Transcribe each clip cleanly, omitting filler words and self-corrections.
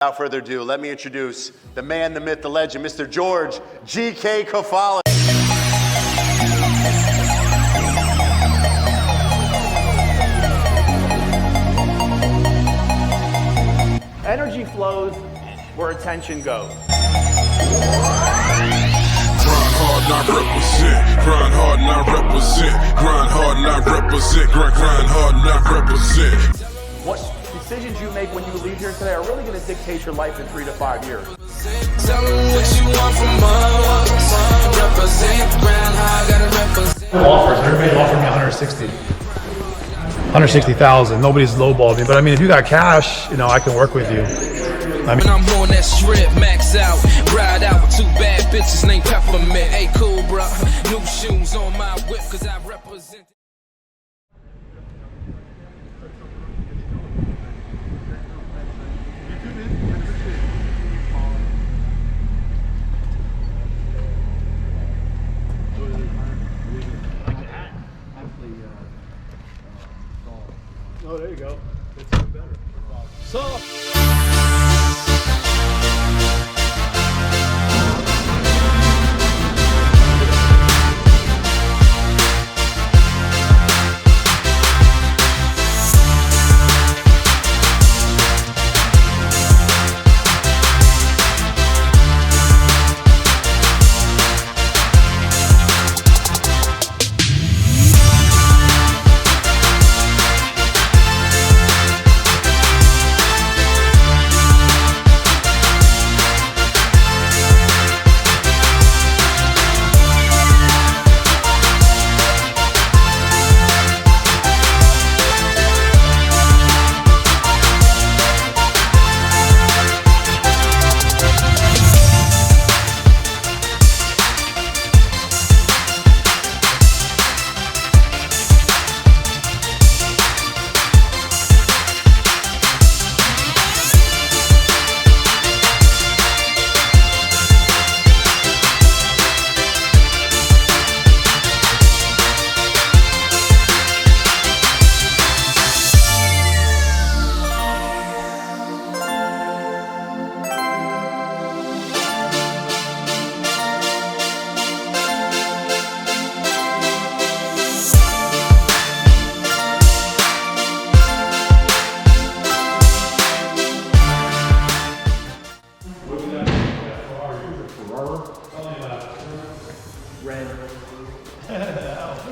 Without further ado, let me introduce the man, the myth, the legend, Mr. George G.K. Kofala. Energy flows where attention goes. Grind hard, not represent. Grind hard, not represent. Grind hard, not represent. Grind hard, not represent. What decisions you make when you leave here today are really going to dictate your life in 3 to 5 years. Tell them what you want from us. Represent, grind hard, gotta represent. Offers. Everybody offered me 160,000. Nobody's lowballed me, but I mean, if you got cash, you know, I can work with you. I mean, When I'm on that strip, max out, ride out with 2 bad bitches named Peppermint. Hey, cool, bro. New shoes on my whip, cause I represent. oh, there you go. That's even better. So.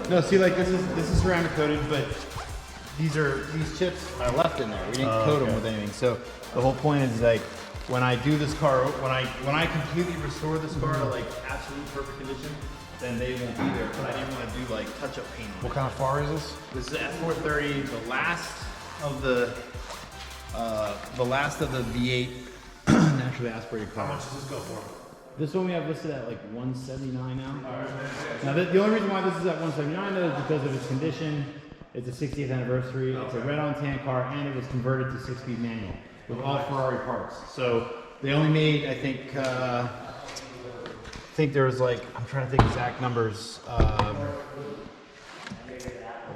No, see, like this is ceramic coated, but these chips are left in there. We didn't coat them with anything. So the whole point is like when I do this car, when I completely restore this car to like absolute perfect condition, then they won't be there. But I didn't want to do like touch-up paint. What kind of FAR is this? This is F430, the last of the V8 naturally aspirated car. How much does this go for? This one we have listed at like 179 now. Now the only reason why this is at 179 though is because of its condition. It's a 60th anniversary. It's a red on tan car, and it was converted to 6-speed manual with all Ferrari parts. So they only made, I think there was like, I'm trying to think exact numbers. What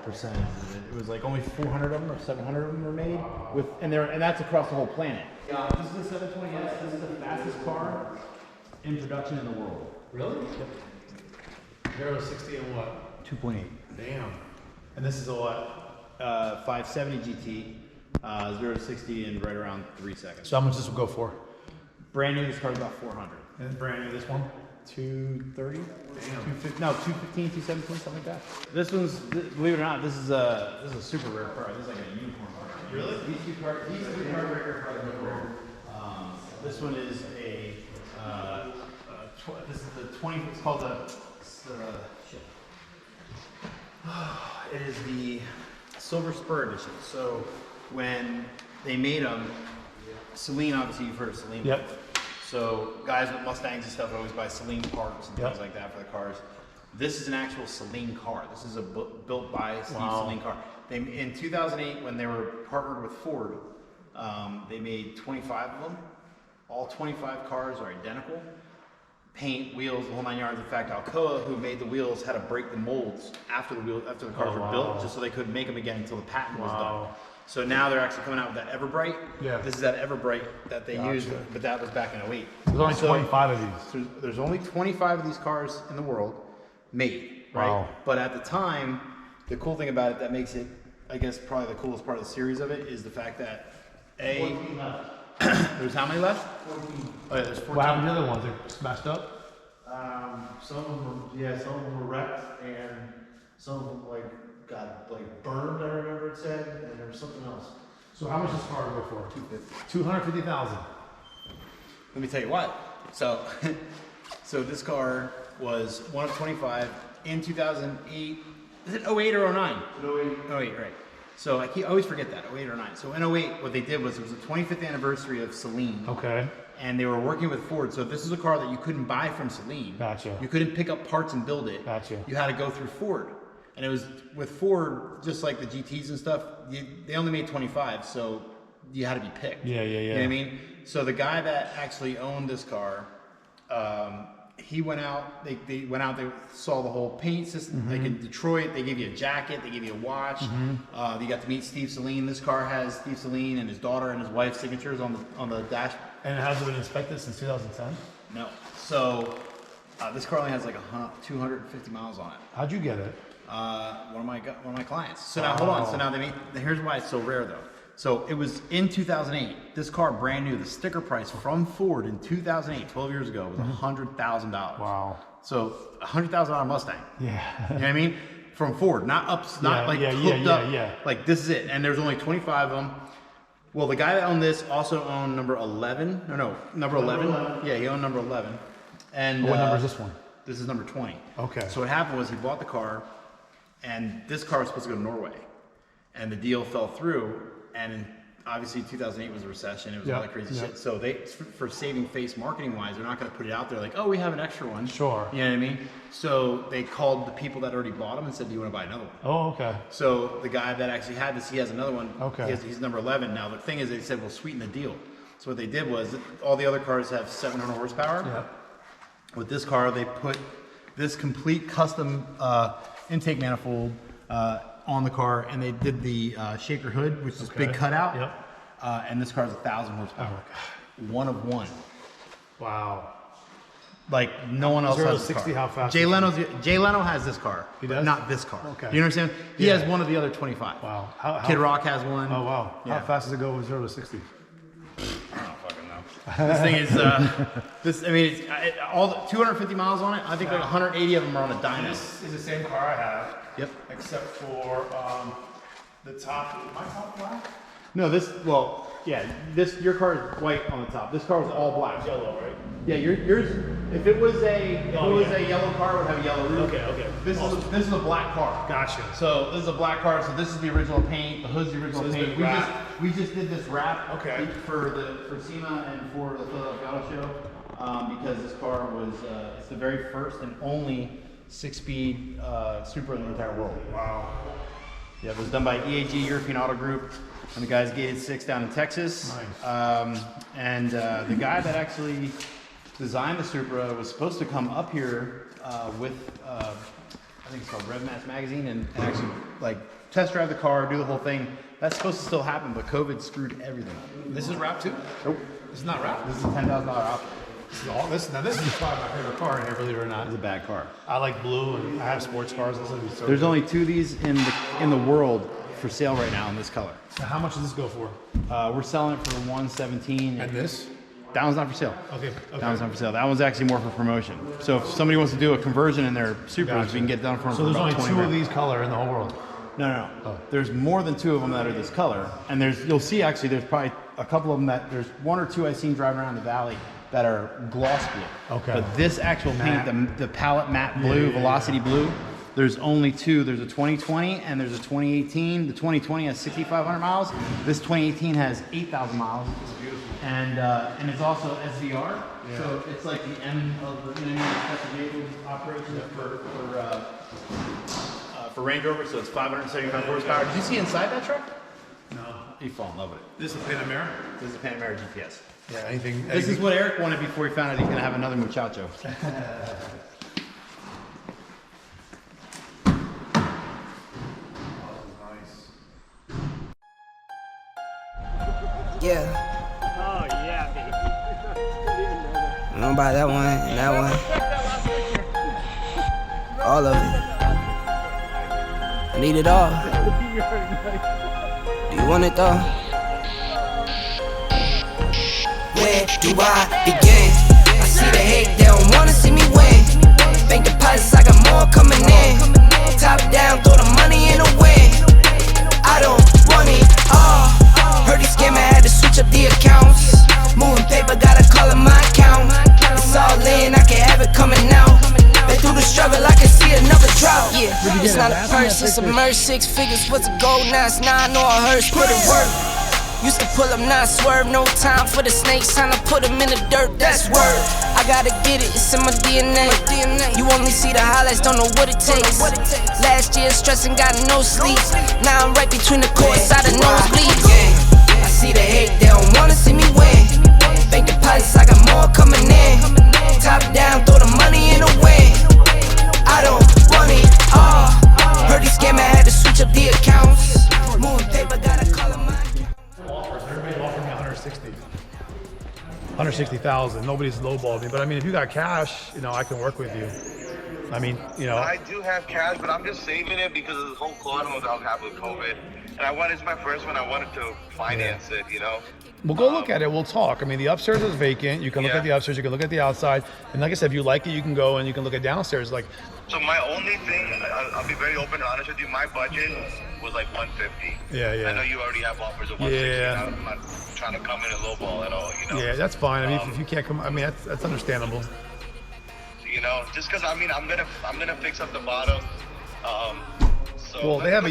percentage is it? It was like only 400 of them or 700 of them were made with, and that's across the whole planet. This is the 720S. This is the fastest car in production in the world. Really? Yep. 0 to 60 and what? 2.8. Damn. And this is a what? 570 GT, 0 to 60 in right around 3 seconds. So how much this will go for? Brand new, this car's about 400. And brand new, this one? 230? Damn. 250, no, 215, 217, something like that. This one's, believe it or not, this is a super rare car. This is like a unicorn car. Really? These two car breaker cars are rare. This one is a, this is the 20, it's called shit. It is the Silver Spur Edition. So when they made them, Celine, obviously you've heard of Celine. Yep. So guys with Mustangs and stuff always buy Celine parts and Yep. things like that for the cars. This is an actual Celine car. This is a built by Steve Wow. Celine car. In 2008, when they were partnered with Ford, they made 25 of them. All 25 cars are identical. Paint, wheels, the whole 9 yards. In fact, Alcoa, who made the wheels, had to break the molds after the cars were built, just so they couldn't make them again until the patent was done. So now they're actually coming out with that Everbright. Yeah. This is that Everbright that they Gotcha. used, but that was back in 08. There's only 25 of these. There's only 25 of these cars in the world made, right? Wow. But at the time, the cool thing about it that makes it, I guess, probably the coolest part of the series of it is the fact that there's how many left? 14. Oh yeah, there's 14. What happened to the other ones? They're smashed up? Some of them were wrecked, and some of them got burned. I remember it said, and there was something else. So how much does this car go for? 250,000. Let me tell you what. So, so this car was one of 25 in 2008. Is it 08 or 09? 08. 08, right. So I always forget that, 08 or 09. So in 08, what they did was it was the 25th anniversary of Celine. Okay. And they were working with Ford. So this is a car that you couldn't buy from Celine. Gotcha. You couldn't pick up parts and build it. Gotcha. You had to go through Ford. And it was with Ford, just like the GTs and stuff, they only made 25, so you had to be picked. Yeah. You know what I mean? So the guy that actually owned this car, he went out, they went out, they saw the whole paint system. Like in Detroit, they gave you a jacket, they gave you a watch. You got to meet Steve Celine. This car has Steve Celine and his daughter and his wife's signatures on the dash. And it hasn't been inspected since 2010? No. So this car only has like 250 miles on it. How'd you get it? One of my clients. So now hold on. So now here's why it's so rare though. So it was in 2008. This car, brand new, the sticker price from Ford in 2008, 12 years ago, was $100,000. Wow. So $100,000 Mustang. Yeah. You know what I mean? From Ford, not hooked up. Yeah. Like this is it. And there's only 25 of them. Well, the guy that owned this also owned number 11. Number 11. Yeah, he owned number 11. And What number is this one? This is number 20. Okay. So what happened was he bought the car, and this car was supposed to go to Norway, and the deal fell through. And obviously 2008 was a recession. It was all that crazy shit. So they, for saving face marketing wise, they're not going to put it out there like, oh, we have an extra one. Sure. You know what I mean? So they called the people that already bought them and said, do you want to buy another one? Oh, okay. So the guy that actually had this, he has another one. Okay. He's number 11. Now the thing is, they said, we'll sweeten the deal. So what they did was, all the other cars have 700 horsepower. Yep. With this car, they put this complete custom intake manifold on the car, and they did the shaker hood, which is big cutout. Yep. And this car is 1,000 horsepower. Oh my God. One of one. Wow. Like no one else 0 to has this 60, car. how fast Jay is Leno has this car, He but does? not this car. Okay. You understand? He Yeah. has one of the other 25. Wow. How Kid Rock has one. Oh, wow. Yeah. How fast does it go from 0 to 60? I don't fucking know. This thing is, I mean, it's all the 250 miles on it. I think like 180 of them are on a dyno. This is the same car I have. Yep. Except for the top. My top black? No, your car is white on the top. This car was all black. Yellow, right? Yeah, yours. If it was a yellow car, it would have a yellow roof. Okay. This is a black car. Gotcha. So this is a black car. So this is the original paint. The hood's the original So this is paint. the wrap. We just did this wrap. Okay. For SEMA and for the Philadelphia Auto Show, because this car was it's the very first and only 6-speed Supra in the entire world. Wow. Yeah, it was done by EAG European Auto Group, and the guys gated 6 down in Texas. Nice. The guy that actually designed the Supra was supposed to come up here with, I think it's called Rev Mass Magazine, and actually like test drive the car, do the whole thing. That's supposed to still happen, but COVID screwed everything up. This is wrap too? Nope. It's not wrap. This is a $10,000 option. This is probably my favorite car in here, believe it or not. It's a bad car. I like blue, and I have sports cars. This would be so There's good. only 2 of these in the world for sale right now in this color. So how much does this go for? We're selling it for $117. And this? That one's not for sale. Okay. That one's not for sale. That one's actually more for promotion. So if somebody wants to do a conversion in their Supras, Gotcha. we can get it done for them. So there's for only about 20 2 of grand. these color in the whole world. No. Oh. There's more than 2 of them that are this color, and you'll see actually there's probably a couple of them that there's 1 or 2 I've seen driving around the valley that are gloss blue. Okay. But this actual Matte. paint, the palette matte blue, yeah. Velocity blue, there's only 2. There's a 2020 and there's a 2018. The 2020 has 6,500 miles. This 2018 has 8,000 miles. It's beautiful. And it's also SVR. Yeah. So it's like the end of the special vehicle operation for Range Rover. So it's 575 horsepower. Did you see inside that truck? No. You fall in love with it. This is a Panamera? This is a Panamera GPS. Yeah, anything. This is what Eric wanted before he found out he's going to have another muchacho. Yeah. Oh, yeah, baby. I'm gonna buy that one and that one. All of it. I need it all. Do you want it though? Where do I begin? I see the hate, they don't wanna see me win. Bank deposits, I got more coming in. Top down, throw the money in the wind. I don't want it all. Heard he scammer, had to switch up the accounts. Moving paper, gotta call in my account. It's all in, I can have it coming out. Been through the struggle, I can see another drought. Yeah, it's not a purse, it's a merge. 6 figures was a gold, now it's 9, no I heard, put it work. Used to pull up, not swerve, no time for the snakes, time to put them in the dirt, that's word. I gotta get it, it's in my DNA. You only see the highlights, don't know what it takes. Last year stressing, got no sleep. Now I'm right between the courts, side of nosebleeds. I see the hate, they don't wanna see me win. Bank deposits, I got more coming in. Top down, throw the money in the wind. I don't want it all. Heard he scammer, had to switch up the accounts. Moving paper, gotta call him my Offers. Everybody offered me 160,000. Nobody's lowballed me, but I mean, if you got cash, you know, I can work with you. I mean, you know. I do have cash, but I'm just saving it because of the whole collateral that I'll have with COVID. And it's my first one. I wanted to finance it, you know. We'll go look at it. We'll talk. I mean, the upstairs is vacant. You can look at the upstairs. You can look at the outside. And like I said, if you like it, you can go and you can look at downstairs. Like. So my only thing, I'll be very open and honest with you. My budget was like 150. Yeah. I know you already have offers of 160. Yeah. I'm not trying to come in and lowball at all, you know. Yeah, that's fine. I mean, if you can't come, I mean, that's understandable. You know, just because I'm gonna fix up the bottom. So well, they have a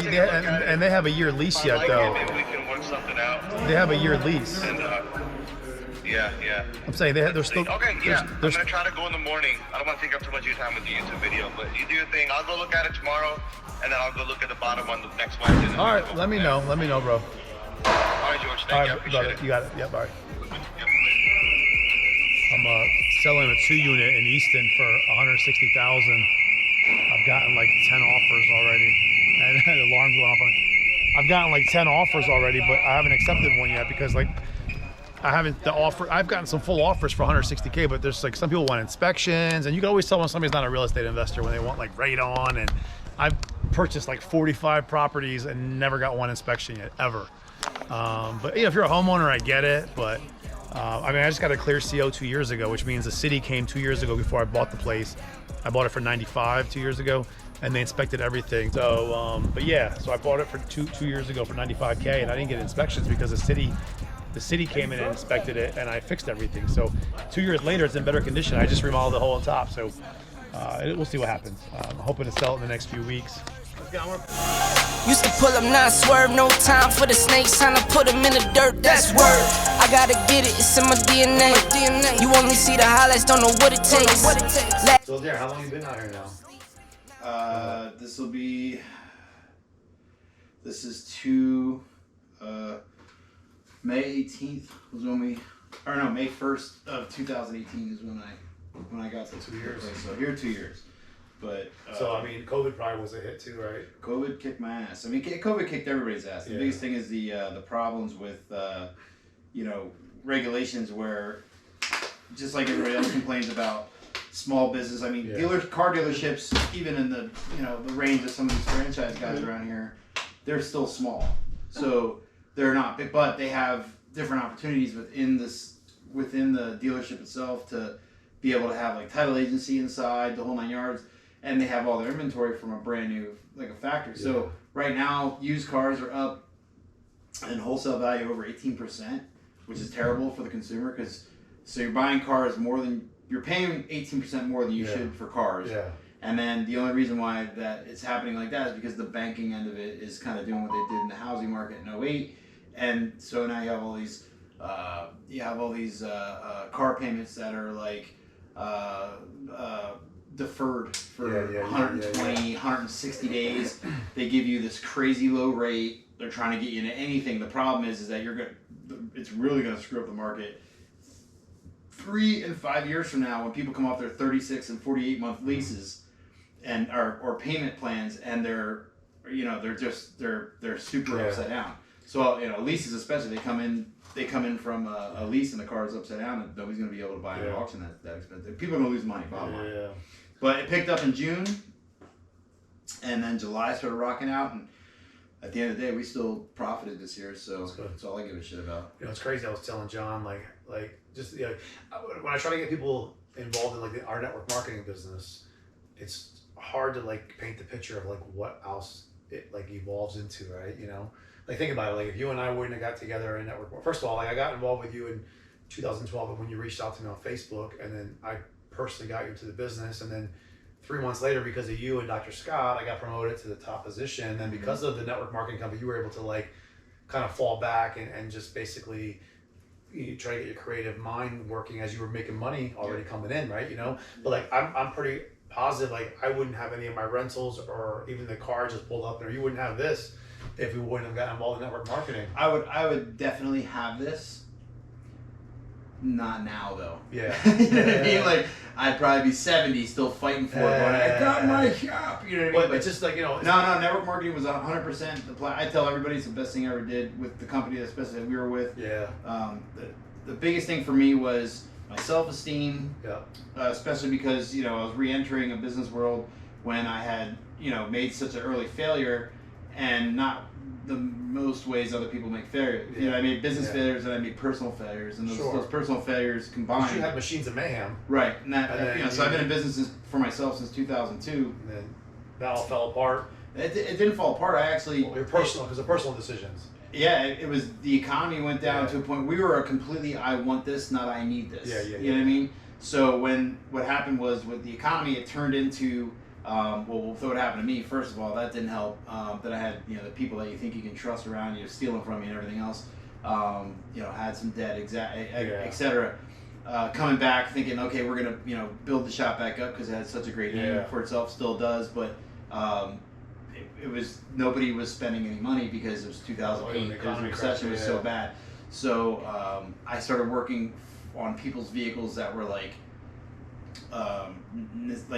year lease yet, though. Maybe we can work something out. They have a year lease. And, yeah. I'm saying they're still. Okay, yeah. I'm gonna try to go in the morning. I don't want to take up too much of your time with the YouTube video, but you do your thing. I'll go look at it tomorrow, and then I'll go look at the bottom on the next Wednesday. All right, let me know. Let me know, bro. All right, George. Thank you. I appreciate it. You got it. Yep. All right. I'm selling a 2-unit in Easton for 160,000. I've gotten like 10 offers already, and the alarm's going off on. I've gotten like 10 offers already, but I haven't accepted one yet because like I've gotten some full offers for 160K, but there's like some people want inspections, and you can always tell when somebody's not a real estate investor when they want like radon. And I've purchased like 45 properties and never got one inspection yet, ever. But you know, if you're a homeowner, I get it, but. I mean, I just got a clear CO 2 years ago, which means the city came 2 years ago before I bought the place. I bought it for 95 2 years ago, and they inspected everything. So, but yeah, so I bought it for two years ago for 95K, and I didn't get inspections because the city came in and inspected it, and I fixed everything. So 2 years later, it's in better condition. I just remodeled the whole on top. So we'll see what happens. I'm hoping to sell it in the next few weeks. Used to pull up, not swerve, no time for the snakes, time to put them in the dirt, that's word. I gotta get it, it's in my DNA. You only see the highlights, don't know what it takes. So Daren, how long have you been out here now? This is May 18th was when May 1st of 2018 is when I got to 2 years. So here 2 years. But so I mean, COVID probably was a hit too, right? COVID kicked my ass. I mean, COVID kicked everybody's ass. The biggest thing is the problems with regulations where, just like everybody else complains about small business. I mean, car dealerships, even in the the range of some of these franchise guys around here, they're still small. So they're not big, but they have different opportunities within the dealership itself to be able to have like title agency inside, the whole 9 yards. And they have all their inventory from a brand new, like a factory. Yeah. So right now, used cars are up in wholesale value over 18%, which is terrible for the consumer so you're buying cars you're paying 18% more than you should for cars. Yeah. And then the only reason why that it's happening like that is because the banking end of it is kind of doing what they did in the housing market in 2008. And so now you have all these car payments that are like deferred for 120, 160 days. They give you this crazy low rate. They're trying to get you into anything. The problem is that it's really going to screw up the market. 3 and 5 years from now, when people come off their 36 and 48 month leases and or payment plans, and they're super upside down. So leases especially, they come in from a lease and the car is upside down, and nobody's gonna be able to buy it at auction that expensive. People are gonna lose money, bottom line. Yeah. But it picked up in June, and then July started rocking out, and at the end of the day, we still profited this year, so that's all I give a shit about. It's crazy. I was telling John, when I try to get people involved in our network marketing business, it's hard to paint the picture of what else it evolves into, right? Think about it. If you and I wouldn't have got together in network, first of all, I got involved with you in 2012 when you reached out to me on Facebook, and then I personally got you into the business, and then 3 months later, because of you and Dr. Scott, I got promoted to the top position. And then because of the network marketing company, you were able to kind of fall back and just basically you try to get your creative mind working as you were making money already coming in, right? But I'm pretty positive I wouldn't have any of my rentals or even the car just pulled up there. You wouldn't have this if we wouldn't have gotten involved in network marketing. I would definitely have this. Not now though. Yeah. You know what I mean? I'd probably be 70 still fighting for it, going, I got my shop. You know what I mean? But it's just No, network marketing was 100% the plan. I tell everybody it's the best thing I ever did with the company, especially that we were with. Yeah. The biggest thing for me was my self-esteem. Yeah. Especially because I was re-entering a business world when I had made such an early failure, and not the most ways other people make failure. I made business failures and I made personal failures, and those personal failures combined. You had machines of mayhem. Right, and so I've been in business for myself since 2002. And then that all fell apart. It didn't fall apart. I actually. Your personal, because of personal decisions. Yeah, it was the economy went down to a point we were a completely I want this, not I need this. You know what I mean? So what happened was with the economy, it turned into. Well, what happened to me, first of all, that didn't help. That I had, the people that you think you can trust around you, stealing from you and everything else, had some debt, et cetera. Coming back thinking, okay, we're going to, build the shop back up because it had such a great name for itself, still does, but nobody was spending any money because it was 2008, the recession was so bad. So I started working on people's vehicles that were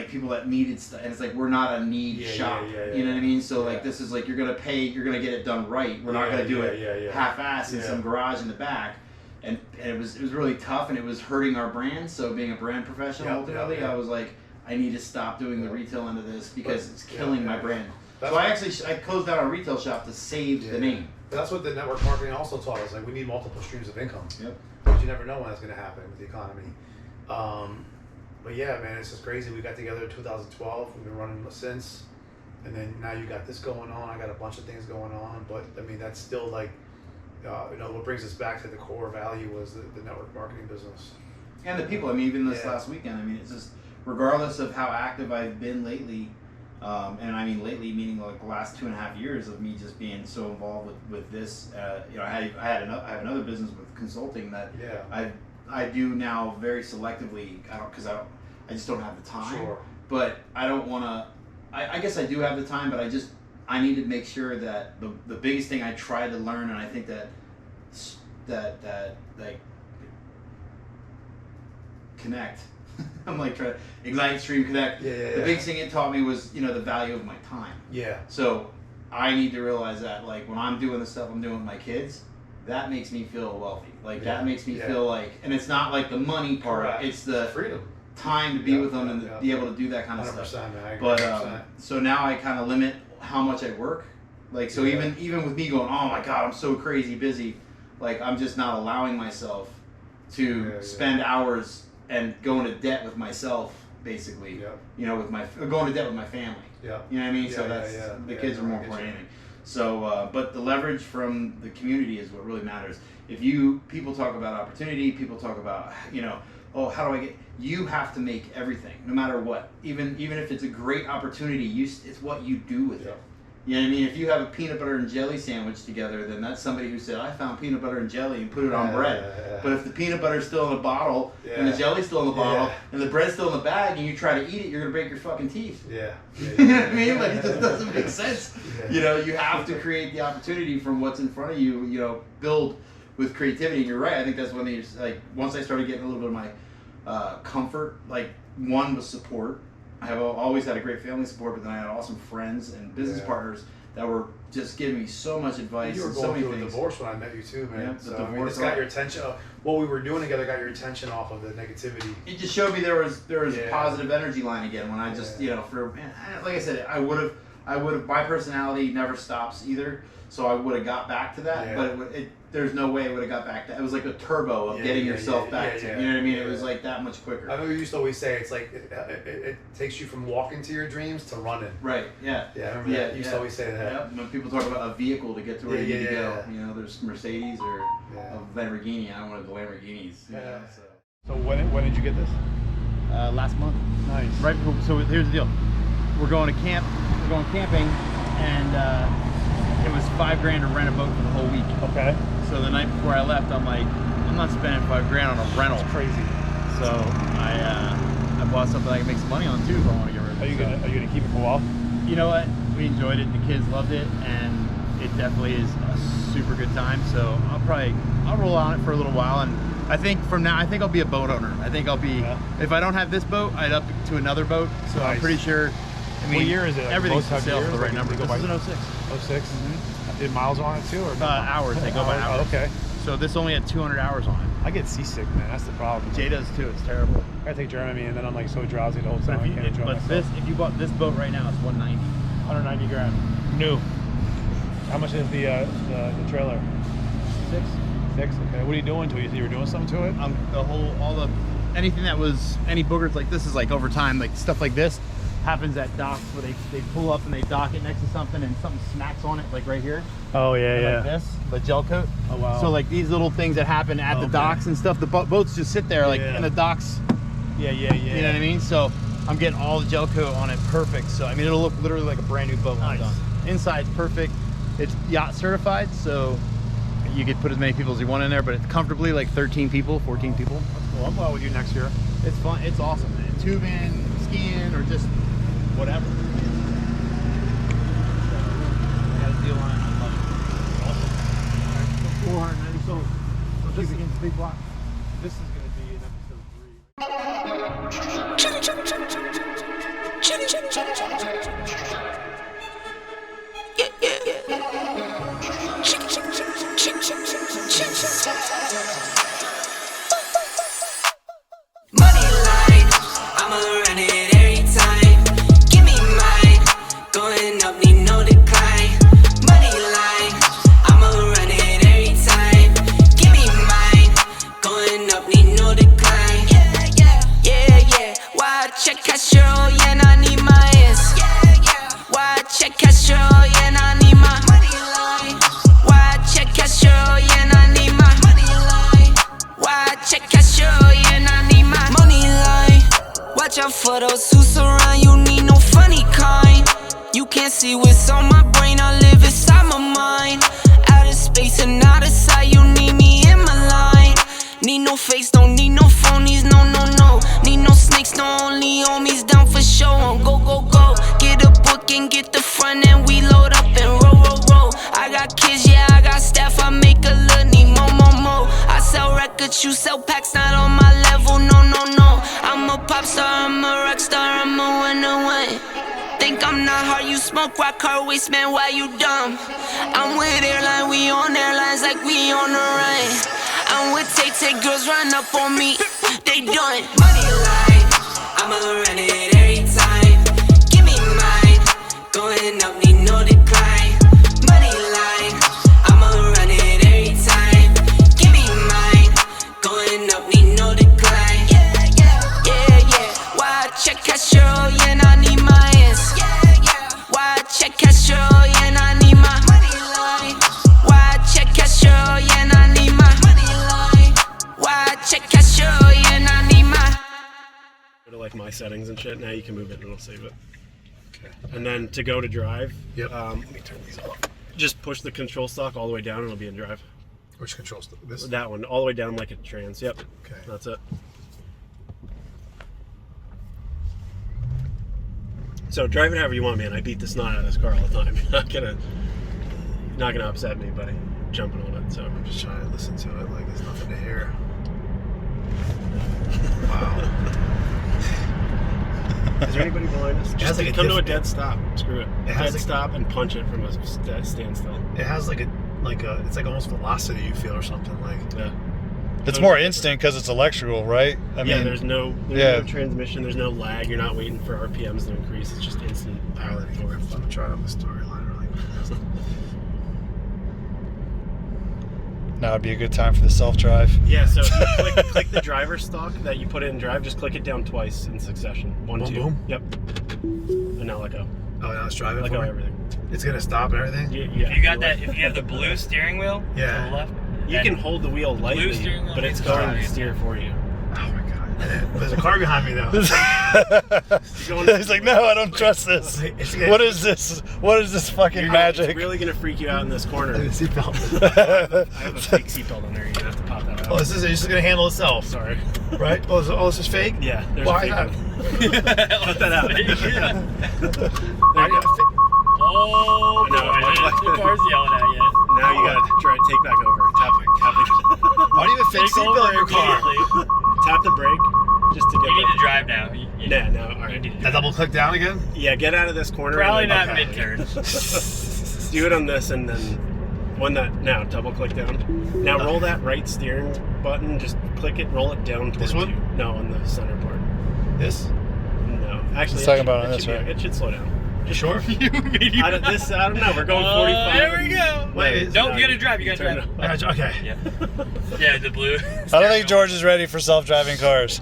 people that needed stuff, and it's we're not a need shop, you know what I mean? So this is you're gonna pay, you're gonna get it done right. We're not gonna do it half-ass in some garage in the back, and it was really tough, and it was hurting our brand. So being a brand professional, ultimately, I was I need to stop doing the retail end of this because it's killing my brand. So I closed down our retail shop to save the name. But that's what the network marketing also taught us. We need multiple streams of income. Yep. Because you never know when it's going to happen with the economy. But yeah, man, it's just crazy. We got together in 2012. We've been running since. And then now you got this going on. I got a bunch of things going on. But I mean, that's still what brings us back to the core value was the network marketing business. And the people. I mean, even this last weekend, I mean, it's just, regardless of how active I've been lately, and I mean lately meaning the last 2.5 years of me just being so involved with this. I have another business with consulting that I do now very selectively. I just don't have the time. Sure. But I don't want to. I guess I do have the time, but I need to make sure that the biggest thing I try to learn, and I think that connect. I'm trying to ignite, stream, connect. The biggest thing it taught me was the value of my time. Yeah. So I need to realize that when I'm doing the stuff I'm doing with my kids, that makes me feel wealthy. That makes me feel and it's not the money part. Correct. It's the freedom, time to be with them and be able to do that kind of 100%, stuff. Man, I agree, but 100%. So now I kind of limit how much I work. Even with me going, oh my God, I'm so crazy busy. I'm just not allowing myself to spend hours and go into debt with myself, basically. Going to debt with my family. Yeah. You know what I mean? So that's the kids are more important than anything. So, but the leverage from the community is what really matters. If people talk about opportunity, people talk about, oh, how do I get? You have to make everything, no matter what. Even if it's a great opportunity, it's what you do with it. You know what I mean? If you have a peanut butter and jelly sandwich together, then that's somebody who said, I found peanut butter and jelly and put it on bread. But if the peanut butter's still in a bottle and the jelly's still in the bottle and the bread's still in the bag and you try to eat it, you're going to break your fucking teeth. You know what I mean? It just doesn't make sense. You have to create the opportunity from what's in front of you, build with creativity. And you're right. I think that's when once I started getting a little bit of my comfort, one was support. I have always had a great family support, but then I had awesome friends and business partners that were just giving me so much advice. You were and so going many through a things. divorce when I met you too, man. Yeah, the so I mean, divorce this got all- your attention. What we were doing together got your attention off of the negativity. It just showed me there was Yeah. a positive energy line again when I just like I said, I would have my personality never stops either, so I would have got back to that, Yeah. but there's no way it would have got back to. It was like a turbo of getting yourself back to. You know what I mean? It was like that much quicker. I remember you used to always say it's like it takes you from walking to your dreams to running. Right. Yeah. Yeah, I remember that. You used to always say that. Yeah. When people talk about a vehicle to get to where you need to go, you know, there's Mercedes or Yeah. a Lamborghini. I wanted the Lamborghinis. You know, so. So when did you get this? Last month. Nice. Right. So here's the deal. We're going to camp. We're going camping, and it was $5,000 to rent a boat for the whole week. Okay. So the night before I left, I'm like, I'm not spending $5,000 on a rental. That's crazy. So I bought something I can make some money on too if I want to get rid of it. Are you gonna keep it for a while? You know what? We enjoyed it. The kids loved it, and it definitely is a super good time. So I'll roll on it for a little while, and I think from now, I'll be a boat owner. I think I'll be, if I don't have this boat, I'd up to another boat. So I'm Nice. pretty sure. I mean, What year is it? Like everything's boats for have sale for years? the right Like, number. they go This is by- an 06. 06. Did miles on it too, or Hours. They go by hours. Okay. So this only had 200 hours on it. I get seasick, man. That's the problem. Jay does too. It's terrible. I take Dramamine and then I'm like so drowsy the whole But time. I if can't enjoy myself. if you bought this boat right now, it's 190. 190 grand. New. How much is the trailer? 6. 6. Okay. What are you doing to it? You were doing something to it? Anything that was any boogers like this is like over time, like stuff like this happens at docks where they pull up and they dock it next to something and something smacks on it, like right here. Oh yeah, Like this, the gel coat. Oh wow. So like these little things that happen at the docks and stuff, the boats just sit there like in the docks. Yeah. You know what I mean? So I'm getting all the gel coat on it perfect. So I mean, it'll look literally like a brand new boat when I'm done. Inside's perfect. It's yacht certified, so you could put as many people as you want in there, but it's comfortably like 13 people, 14 people. Well, I'll go out with you next year. It's fun. It's awesome, man. Tubing, skiing, or just whatever. So, I got a deal on it. I love it. Awesome. 490 sold. So this against the big block. This is gonna be an episode 3. Money line, I'ma run it every time. Give me mine, going up, need no decline. Money line, I'ma run it every time. Give me mine, going up, need no decline. Yeah. Why check Castro, yeah, I need my ass. Why check Castro, yeah, I need my money line. Why check Castro, yeah, I need my money line. Why check Castro, yeah, I need my money line. Watch out for those who surround you, need no funny kind. You can't see what's on my brain, I live inside my mind. Out of space and out of sight, you need me in my line. Need no fakes, don't need no phonies, no. Need no snakes, no only homies down for show. On go. Get a book and get the front end, we load up and roll. I got kids, yeah, I got staff, I make a little need more. I sell records, you sell packs, not on my level, no. I'm a pop star, I'm a rock star, I'm a winner. Think I'm not hard, you smoke rock hard waste, man, why you dumb? I'm with airline, we on airlines like we on the run. I'm with Tay, girls run up on me, they done. Money line, I'ma run it every time. Give me mine, going up, need no decline. Money line, I'ma run it every time. Give me mine, going up, need no decline. Yeah. Why check Castro, yeah, I need my ass. Why check Castro, yeah, I need my money line. Why check Castro, yeah, I need my money line. Why check Castro, yeah, I need my. Go to like my settings and shit. Now you can move it and it'll save it. Okay. And then to go to drive, Let me turn these off. just push the control stalk all the way down and it'll be in drive. Which controls this? That one, all the way down like a trans. Yep. Okay. That's it. So drive it however you want, man. I beat the snot out of this car all the time. You're not gonna upset me by jumping on it. So I'm just trying to listen to it like there's nothing to hear. Wow. Is there anybody behind us? Just like a come to a dead stop. Screw it. has Dead stop and punch it from a standstill. It has like a it's like almost velocity you feel or something like. Yeah. It's more instant because it's electrical, right? I mean, there's no transmission, there's no lag. You're not waiting for RPMs to increase. It's just instant power forward. I'm gonna try on the storyline really quick. now would be a good time for the self-drive. Yeah, so if you click the driver stalk that you put it in drive, just click it down twice in succession. One, Boom, two. boom. Yep. And now let go. Oh, now it's driving. Let go everything. It's gonna stop and everything. Yeah. If you got that, if you have the blue steering wheel to the left, you can hold the wheel lightly, but it's going to steer for you. Oh my god. There's a car behind me though. He's like, no, I don't trust this. What is this? What is this fucking magic? It's really gonna freak you out in this corner. The seatbelt. I have a fake seatbelt on there. You're gonna have to pop that out. Oh, it's just gonna handle itself. Sorry. Right? Oh, this is fake? Yeah. There's Why a fake not? one. Put that out. There you go. oh, No, boy, the car's yelling at you. Now you gotta try to take back over. Tap it. Why do you have a fake seatbelt in your car? Tap the brake just to get. You need to drive now. Yeah, no, all right. I double click down again? Yeah, get out of this corner. Probably and then- not mid-turn. Do it on this and then now double click down. Now roll that right steering button, just click it, roll it down towards This one? you. No, on the center part. This? No. Actually, He's talking about on this, right? It should slow down. You sure? I don't know. We're going 45. There we go. Wait, Nope, you gotta drive. You gotta drive. Okay. Yeah. Yeah, the blue. I don't think George is ready for self-driving cars.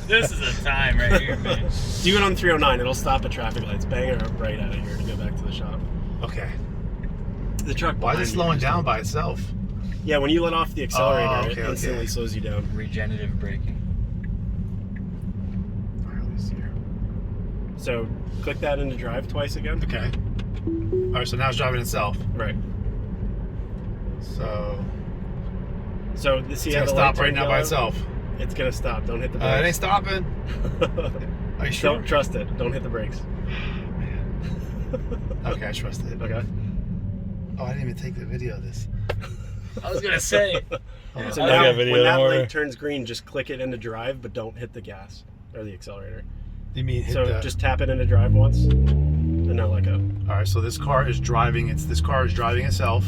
This is a time right here, man. Do it on 309. It'll stop at traffic lights. Bang her right out of here to go back to the shop. Okay. The truck. Why is it slowing down by itself? Yeah, when you let off the accelerator, okay, it instantly slows you down. Regenerative braking. Alright, let me see here. So click that into drive twice again. Okay. Alright, so now it's driving itself. Right. So this it's gonna stop right now by itself. It's gonna stop. Don't hit the It brakes. ain't stopping. Are you sure? Don't trust it. Don't hit the brakes. Okay, I trust it. Okay. Oh, I didn't even take the video of this. I was gonna say. So I now, got video, when that don't worry. light turns green, just click it into drive, but don't hit the gas or the accelerator. You mean hit So the... just tap it into drive once, and now let go. Alright, so this car is driving. This car is driving itself.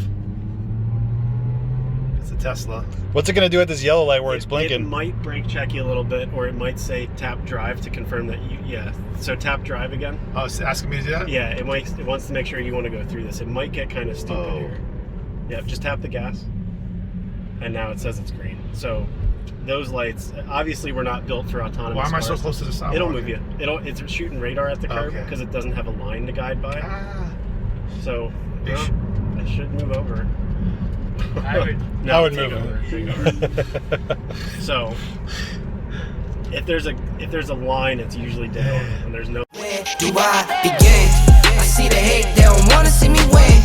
It's a Tesla. What's it gonna do at this yellow light where it's It blinking? might brake check you a little bit, or it might say tap drive to confirm that you. Yeah. So tap drive again. Oh, it's asking me to do that? Yeah. It wants to make sure you want to go through this. It might get kind of stupid here. Yeah. Just tap the gas, and now it says it's green. So those lights, obviously, were not built for autonomous. Why am I so cars. close to the sidewalk? It'll move you. It's shooting radar at the curb because it doesn't have a line to guide by. So it should move over. I would. No, I would take move over. Take over. So if there's a line, it's usually down, and there's no. Where do I begin? I see the hate, they don't wanna see me win.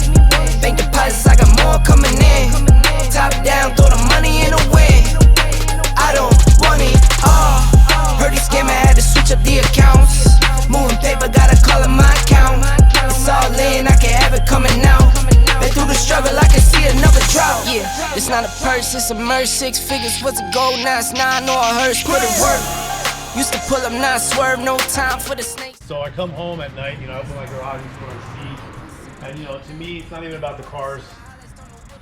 Bank deposits, I got more coming in. Top down, throw the money in the wind. I don't want it all. Heard he scammer, had to switch up the accounts. Moving paper, gotta call it my account. It's all in, I can have it coming out. Been through the struggle, I can see another drought. Yeah, it's not a purse, it's a merge. 6 figures was a goal, now it's 9 or a hearse. Put it work. Used to pull up, not swerve, no time for the snakes. So I come home at night, I open my garage door and see, and to me, it's not even about the cars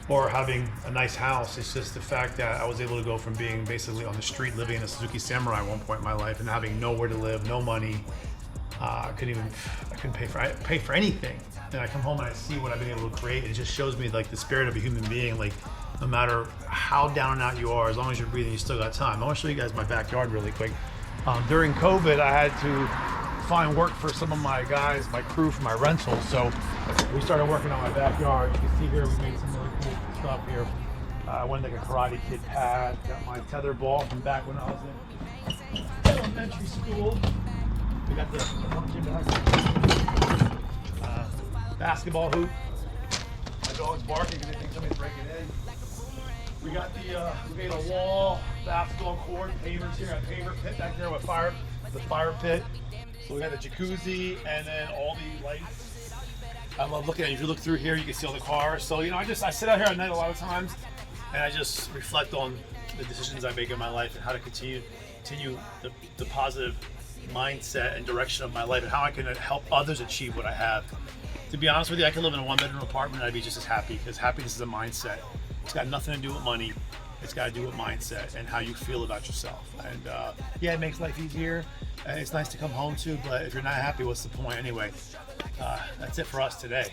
or having a nice house. It's just the fact that I was able to go from being basically on the street, living in a Suzuki Samurai at one point in my life, and having nowhere to live, no money. I couldn't pay for anything. And I come home and I see what I've been able to create. It just shows me like the spirit of a human being. Like no matter how down and out you are, as long as you're breathing, you still got time. I want to show you guys my backyard really quick. During COVID, I had to find work for some of my guys, my crew for my rentals. So we started working on my backyard. You can see here we made some really cool stuff here. I went like a Karate Kid pad, got my tether ball from back when I was in elementary school. We got the basketball hoop. My dog's barking because they think somebody's breaking in. We got we made a wall, basketball court, pavers here, a paver pit back there with the fire pit. So we got the jacuzzi and then all the lights. I love looking at it. If you look through here, you can see all the cars. So, I sit out here at night a lot of times and I just reflect on the decisions I make in my life and how to continue the positive mindset and direction of my life and how I can help others achieve what I have. To be honest with you, I could live in a 1-bedroom apartment and I'd be just as happy, because happiness is a mindset. It's got nothing to do with money. It's got to do with mindset and how you feel about yourself. And yeah, it makes life easier. It's nice to come home to, but if you're not happy, what's the point anyway? That's it for us today.